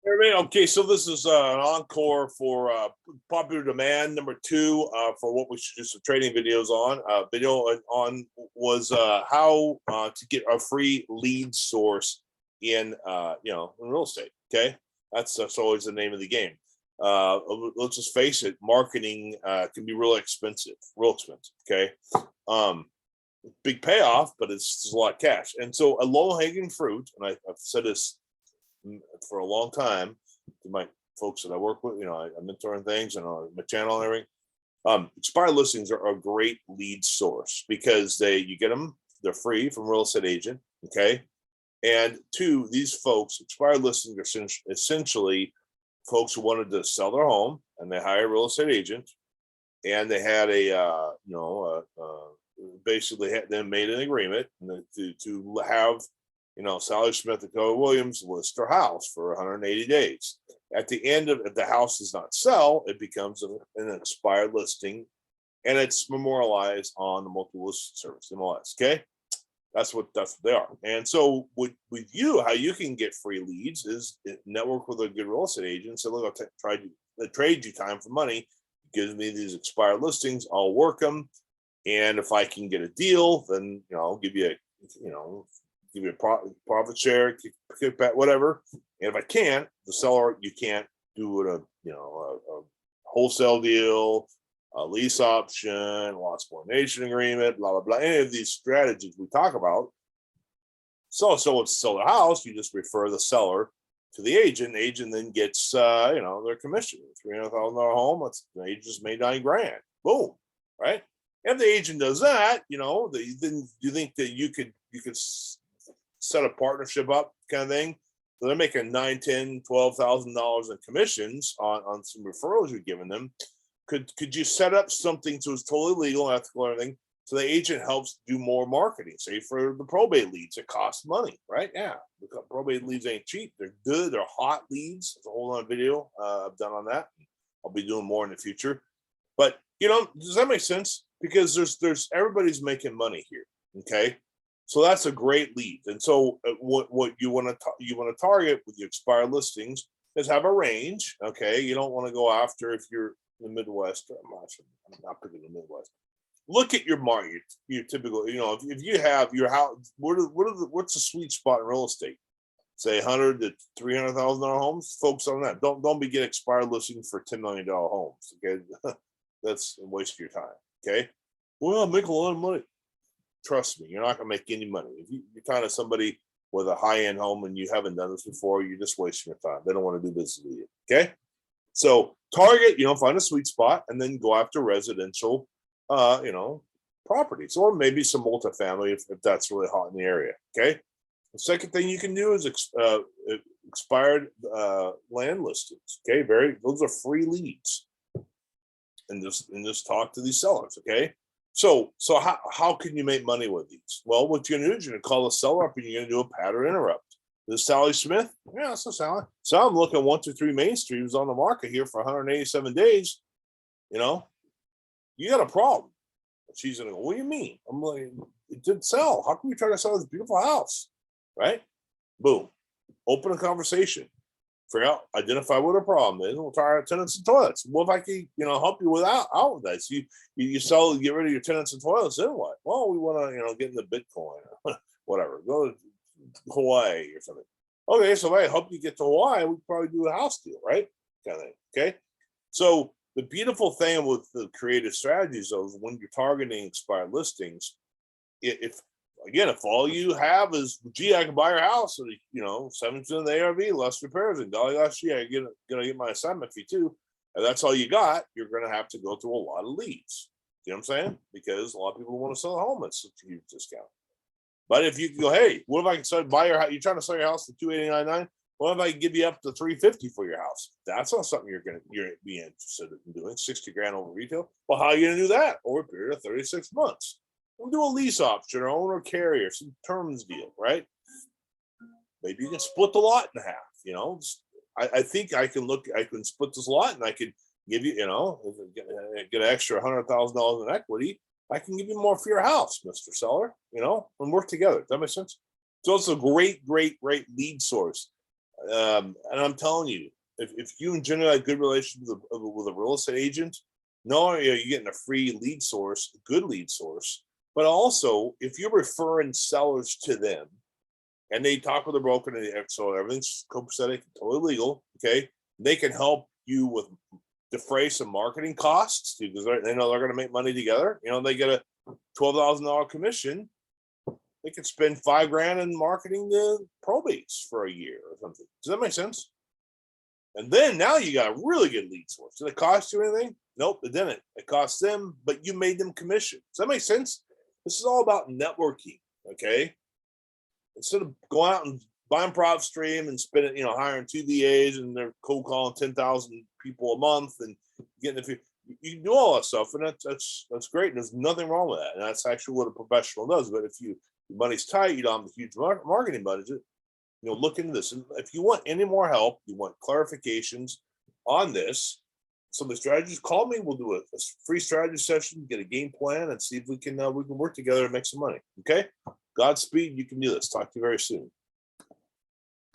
Everybody, okay, so this is an encore for popular demand number two for what we should do some trading videos on. Video on was how to get a free lead source in in real estate. Okay, that's always the name of the game. Let's just face it, marketing can be real expensive. Okay, big payoff, but it's a lot of cash. And so a low hanging fruit, and I've said this for a long time to my folks that I work with, I mentor and things and on my channel and everything. Expired listings are a great lead source because you get them, they're free from real estate agent. Okay. And two, these folks, expired listings are essentially folks who wanted to sell their home and they hire a real estate agent and they had basically they made an agreement to have Sally Smith and Keller Williams list their house for 180 days. At the end of it, if the house does not sell, it becomes an expired listing and it's memorialized on the multiple listing service, MLS. Okay. That's what they are. And so with you, how you can get free leads is network with a good real estate agent. So look, I'll try to trade you time for money. It gives me these expired listings. I'll work them. And if I can get a deal, then, I'll give you a profit share, kickback, whatever. And if I can't, the seller, you can't do it a wholesale deal, a lease option, lot subordination agreement, blah, blah, blah. Any of these strategies we talk about. So to sell their house, you just refer the seller to the agent. The agent then gets their commission. $300,000 home, the agent just made $9,000. Boom. Right. If the agent does that, then you think that you could set a partnership up kind of thing. So they're making $9,000, $10,000, $12,000 in commissions on some referrals you're giving them. Could you set up something so it's totally legal, ethical, and everything, so the agent helps do more marketing? Say for the probate leads, it costs money, right? Yeah, the probate leads ain't cheap. They're good. They're hot leads. There's a whole other video I've done on that. I'll be doing more in the future. But does that make sense? Because there's everybody's making money here. Okay. So that's a great lead. And so what you want to target with your expired listings is have a range. Okay. You don't want to go after, if you're in the Midwest, I'm not picking the Midwest. Look at your market, your typical, if you have your house, what's the sweet spot in real estate? Say $100,000 to $300,000 homes, focus on that. Don't be getting expired listings for $10 million homes. Okay. That's a waste of your time. Okay. Well, I make a lot of money. Trust me, you're not going to make any money. If you're kind of somebody with a high-end home and you haven't done this before, you're just wasting your time. They don't want to do business with you. Okay. So target, find a sweet spot and then go after residential, properties, or maybe some multifamily if that's really hot in the area. Okay. The second thing you can do is expired land listings. Okay. Those are free leads. And just talk to these sellers. Okay. So how can you make money with these? Well, what you're going to do is you're going to call the seller up and you're going to do a pattern interrupt. This is Sally Smith. Yeah, that's Sally. So I'm looking 123 Main Street was on the market here for 187 days. You got a problem. She's going to go, what do you mean? I'm like, it didn't sell. How can we try to sell this beautiful house? Right? Boom. Open a conversation. Figure out, identify what a problem is. We'll try our tenants and toilets. Well, if I can, help you out with that. So you sell, get rid of your tenants and toilets, then what? Well, we want to, get into Bitcoin or whatever. Go to Hawaii or something. Okay, so if I help you get to Hawaii, we probably do a house deal, right? Kind of thing. Okay. So the beautiful thing with the creative strategies though is when you're targeting expired listings, if all you have is, gee, I can buy your house at 7% of the ARV, less repairs, and golly gosh, yeah, you're gonna get my assignment fee too. And that's all you got, you're gonna have to go through a lot of leads. You know what I'm saying? Because a lot of people want to sell a home at such a huge discount. But if you can go, hey, what if I can buy your house? You're trying to sell your house for $289.9? What if I can give you up to $350 for your house? That's not something you're be interested in doing. $60,000 over retail. Well, how are you gonna do that over a period of 36 months? We'll do a lease option or owner carrier, some terms deal, right? Maybe you can split the lot in half. I think I can split this lot and I could give you, get an extra $100,000 in equity. I can give you more for your house, Mr. Seller, and work together. Does that make sense? So it's a great lead source. And I'm telling you, if you generate a good relationship with a real estate agent, not only are you getting a free lead source, a good lead source, but also if you're referring sellers to them and they talk with a broker and so everything's copacetic, totally legal, okay, they can help you with defray some marketing costs because they know they're going to make money together. You know, they get a $12,000 commission. They could spend $5,000 in marketing the probates for a year or something. Does that make sense? And then now you got a really good lead source. Did it cost you anything? Nope, it didn't. It cost them, but you made them commission. Does that make sense? This is all about networking, okay? Instead of going out and buying PropStream and spending, hiring 2 VAs and they're cold calling 10,000 people a month and getting you can do all that stuff, and that's great. And there's nothing wrong with that. And that's actually what a professional does. But if your money's tight, you don't have a huge marketing budget, look into this. And if you want any more help, you want clarifications on this, some of the strategies, call me. We'll do a free strategy session, get a game plan, and see if we can work together and make some money. Okay. Godspeed. You can do this. Talk to you very soon.